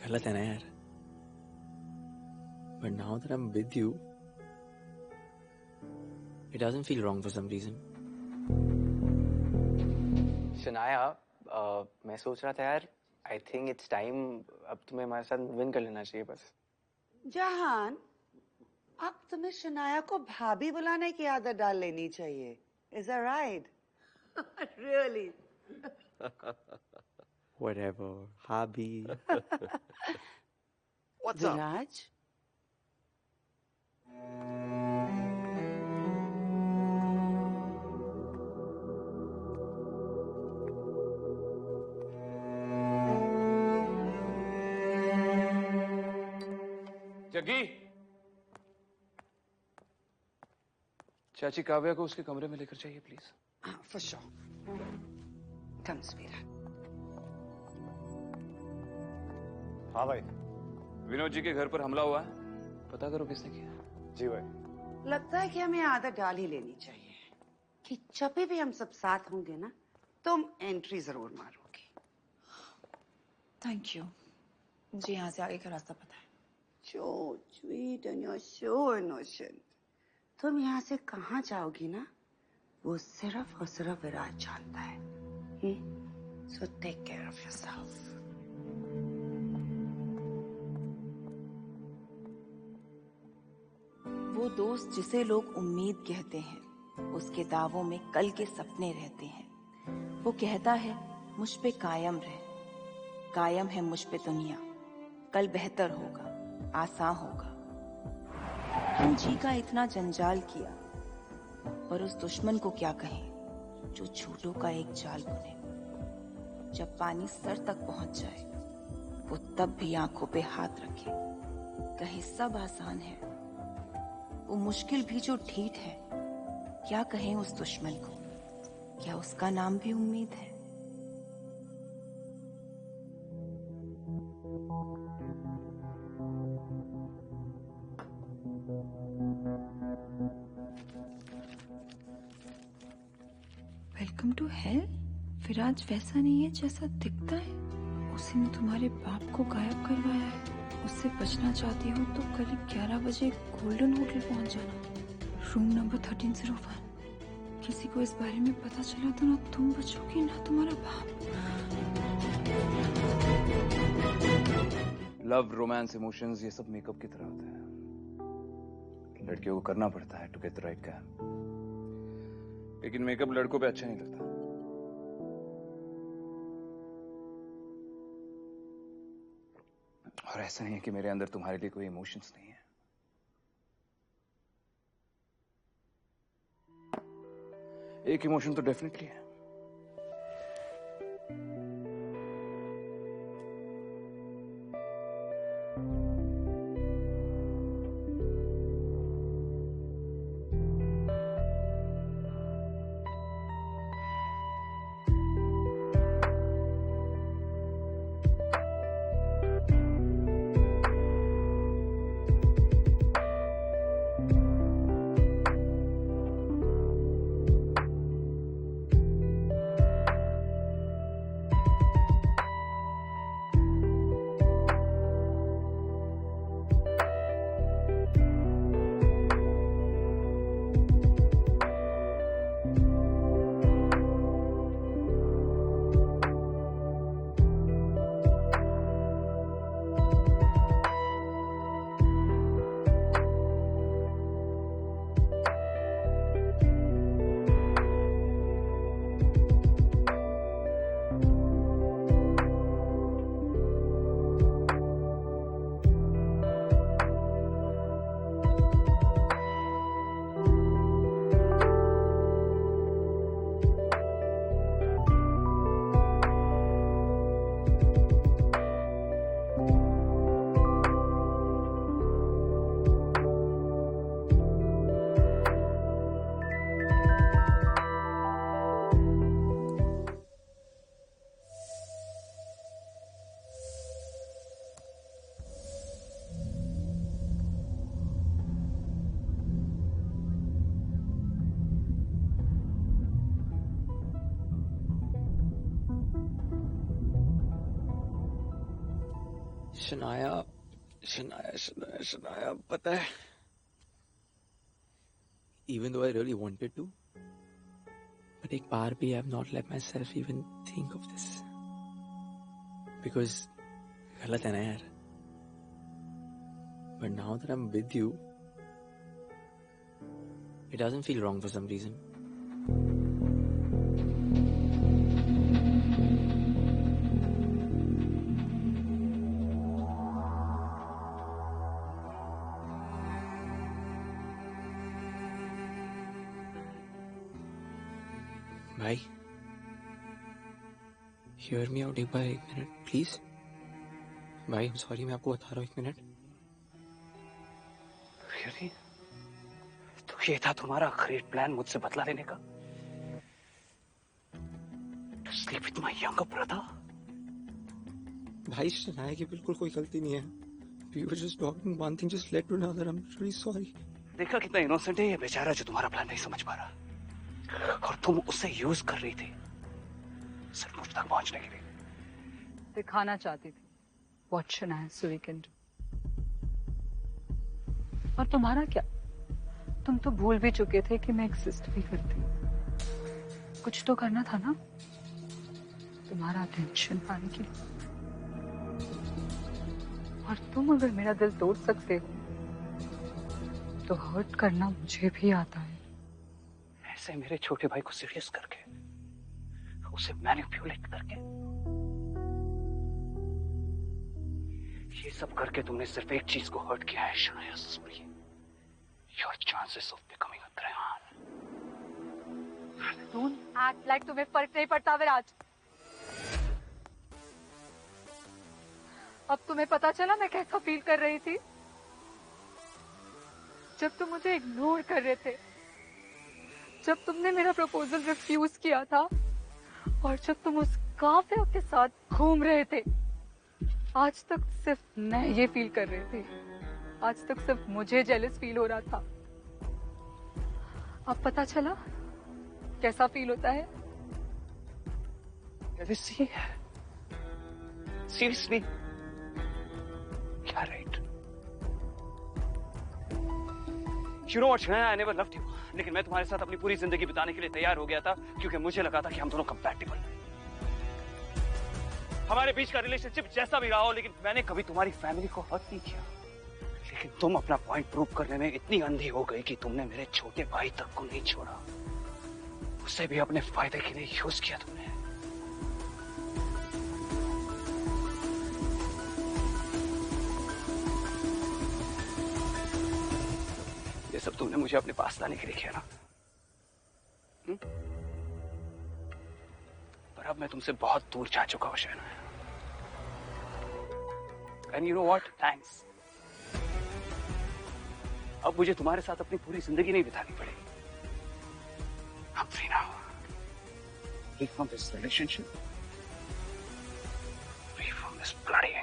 गलत है ना यार, but now that I'm with you, it doesn't feel wrong for some reason. Shanaya, मैं सोच रहा था यार, I think it's time अब तुम्हें हमारे साथ मूव इन कर लेना चाहिए बस। जहान, अब तुम्हें शनाया को भाभी बुलाने की आदत डाल लेनी चाहिए। Is that right? Really? Whatever, hobby. What's up? विराज, जग्गी, चाची काव्या को उसके कमरे में लेकर जाइए please. for sure. Come, sweetheart. हाँ भाई। विनोद जी के घर पर हमला हुआ है, पता करो किसने किया। जी भाई। लगता है कि हमें आदत डाल ही लेनी चाहिए कि जब भी हम सब साथ होंगे ना, तुम एंट्री जरूर मारोगे। थैंक यू, मुझे यहाँ से आगे का रास्ता पता है। So sweet and you're so innocent. तुम यहाँ से कहाँ जाओगी ना, वो सिर्फ और सिर्फ विराज जानता है। So take care of yourself. वो दोस्त जिसे लोग उम्मीद कहते हैं, उसके दावों में कल के सपने रहते हैं। वो कहता है मुझ पे कायम रह, कायम है मुझ पे दुनिया, कल बेहतर होगा, आसान होगा। हम जी का इतना जंजाल किया, पर उस दुश्मन को क्या कहें जो झूठों का एक जाल बुने। जब पानी सर तक पहुंच जाए, वो तब भी आंखों पे हाथ रखे। कहे सब आसान है, वो मुश्किल भी जो ढीठ है। क्या कहें उस दुश्मन को, क्या उसका नाम भी उम्मीद है? Welcome to hell. विराज वैसा नहीं है जैसा दिखता है। उसी ने तुम्हारे बाप को गायब करवाया है। उससे बचना चाहती हो तो कल 11 बजे गोल्डन होटल पहुंच जाना, रूम नंबर 1301। किसी को इस बारे में पता चला तो ना तुम बचोगी ना तुम्हारा बाप। लव, रोमांस, इमोशंस, ये सब मेकअप की तरह होता है। लड़कियों को करना पड़ता है to get the right guy, लेकिन मेकअप लड़कों पे अच्छा नहीं लगता। और ऐसा नहीं है कि मेरे अंदर तुम्हारे लिए कोई इमोशंस नहीं है। एक इमोशन तो डेफिनेटली है। शनाया शनाया शनाया शनाया पता है, even though I really wanted to, but एक बार भी I have not let myself even think of this, because गलत है ना यार. But now that I'm with you, it doesn't feel wrong for some reason. भाई, hear me out एक बार, एक minute please. भाई I'm sorry, मैं आपको बता रहा हूँ, एक मिनट. Really? तो ये था तुम्हारा आखिरी प्लान मुझसे बदला लेने का? To sleep with my younger brother? भाई शनाया की बिल्कुल कोई गलती नहीं है. We were just talking, one thing just led to another. I'm really sorry. देखा कितना इनोसेंट है ये बेचारा जो तुम्हारा प्लान नहीं समझ पा रहा, और तुम उसे यूज कर रही थी सिर्फ मुझ तक पहुंचने के लिए. दिखाना चाहती थी what शनाया सुई can do. और तुम्हारा क्या, तुम तो भूल भी चुके थे कि मैं एग्जिस्ट भी करती हूँ. कुछ तो करना था ना तुम्हारा अटेंशन पाने के लिए. और तुम अगर मेरा दिल तोड़ सकते हो तो हर्ट करना मुझे भी आता है. ऐसे मेरे छोटे भाई को सीरियस करके, उसे मैनिपुलेट करके, ये सब करके तुमने सिर्फ एक चीज को हर्ट किया है Shanaya Suri. Your chances of becoming a grand. Don't act like तुम्हें फर्क नहीं पड़ता विराज. अब तुम्हें पता चला मैं कैसा फील कर रही थी जब तुम मुझे इग्नोर कर रहे थे, जब तुमने मेरा प्रपोजल रिफ्यूज किया था, और जब तुम उस काफिया के साथ घूम रहे थे. आज तक सिर्फ मैं ये फील कर रही थी, आज तक सिर्फ मुझे जेलस फील हो रहा था. अब पता चला कैसा फील होता है. सीरियसली क्या right? You know what, Shanaya, I never loved you. लेकिन मैं तुम्हारे साथ अपनी पूरी जिंदगी बिताने के लिए तैयार हो गया था क्योंकि मुझे लगा था कि हम दोनों कंपैटिबल हैं. हमारे बीच का रिलेशनशिप जैसा भी रहा हो, लेकिन मैंने कभी तुम्हारी फैमिली को हर्ट नहीं किया. लेकिन तुम अपना पॉइंट प्रूव करने में इतनी अंधी हो गई कि तुमने मेरे छोटे भाई तक को नहीं छोड़ा. उसे भी अपने फायदे के लिए यूज किया तुमने. ये सब तुमने मुझे अपने पास लाने के लिए किया ना. पर अब मैं तुमसे बहुत दूर जा चुका हूं Shanaya. And you know what? Thanks. अब मुझे तुम्हारे साथ अपनी पूरी जिंदगी नहीं बितानी पड़ेगी. I'm free now. Free from this relationship. Free from this bloody